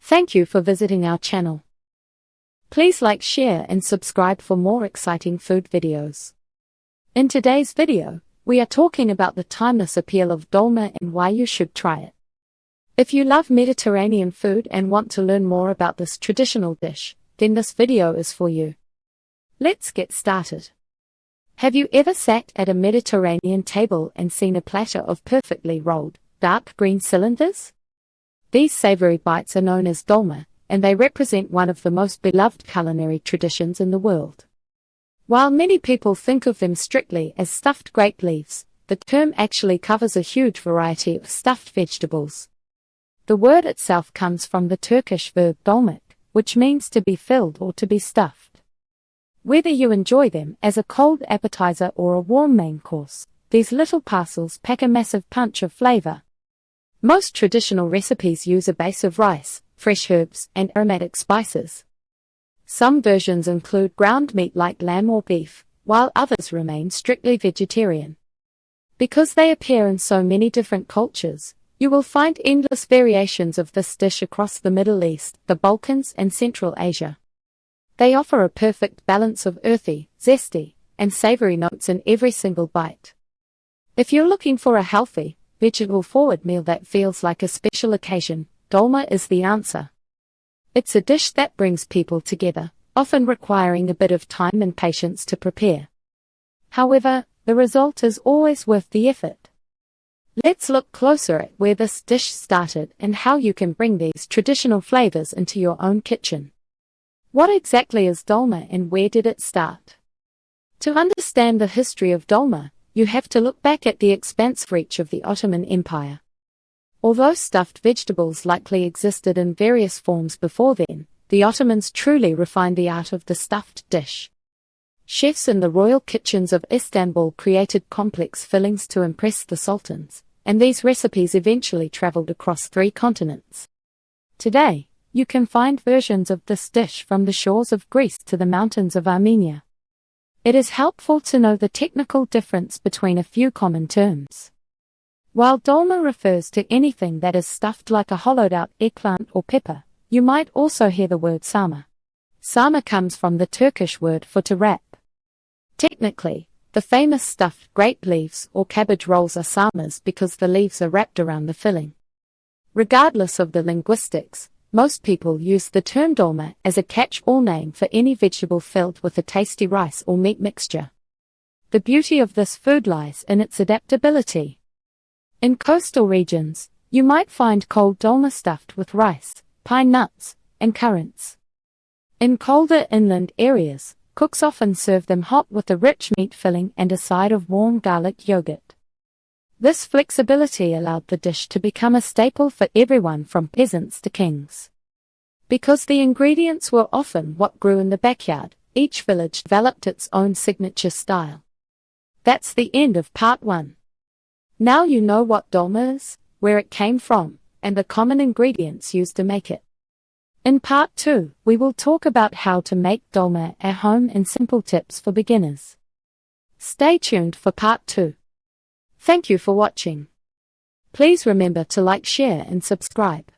Thank you for visiting our channel. Please like, share and subscribe for more exciting food videos. In today's video, we are talking about the timeless appeal of dolma and why you should try it. If you love Mediterranean food and want to learn more about this traditional dish, then this video is for you. Let's get started. Have you ever sat at a Mediterranean table and seen a platter of perfectly rolled, dark green cylinders? These savory bites are known as dolma, and they represent one of the most beloved culinary traditions in the world. While many people think of them strictly as stuffed grape leaves, the term actually covers a huge variety of stuffed vegetables. The word itself comes from the Turkish verb dolmak, which means to be filled or to be stuffed. Whether you enjoy them as a cold appetizer or a warm main course, these little parcels pack a massive punch of flavor. Most traditional recipes use a base of rice, fresh herbs, and aromatic spices. Some versions include ground meat like lamb or beef, while others remain strictly vegetarian. Because they appear in so many different cultures, you will find endless variations of this dish across the Middle East, the Balkans, and Central Asia. They offer a perfect balance of earthy, zesty, and savory notes in every single bite. If you're looking for a healthy, vegetable-forward meal that feels like a special occasion, dolma is the answer. It's a dish that brings people together, often requiring a bit of time and patience to prepare. However, the result is always worth the effort. Let's look closer at where this dish started and how you can bring these traditional flavors into your own kitchen. What exactly is dolma and where did it start? To understand the history of dolma, you have to look back at the expansive reach of the Ottoman Empire. Although stuffed vegetables likely existed in various forms before then, the Ottomans truly refined the art of the stuffed dish. Chefs in the royal kitchens of Istanbul created complex fillings to impress the sultans, and these recipes eventually traveled across 3 continents. Today, you can find versions of this dish from the shores of Greece to the mountains of Armenia. It is helpful to know the technical difference between a few common terms. While dolma refers to anything that is stuffed like a hollowed-out eggplant or pepper, you might also hear the word sarma. Sarma comes from the Turkish word for to wrap. Technically, the famous stuffed grape leaves or cabbage rolls are sarmas because the leaves are wrapped around the filling. Regardless of the linguistics, most people use the term dolma as a catch-all name for any vegetable filled with a tasty rice or meat mixture. The beauty of this food lies in its adaptability. In coastal regions, you might find cold dolma stuffed with rice, pine nuts, and currants. In colder inland areas, cooks often serve them hot with a rich meat filling and a side of warm garlic yogurt. This flexibility allowed the dish to become a staple for everyone from peasants to kings. Because the ingredients were often what grew in the backyard, each village developed its own signature style. That's the end of part 1. Now you know what dolma is, where it came from, and the common ingredients used to make it. In part 2, we will talk about how to make dolma at home and simple tips for beginners. Stay tuned for part 2. Thank you for watching. Please remember to like, share and subscribe.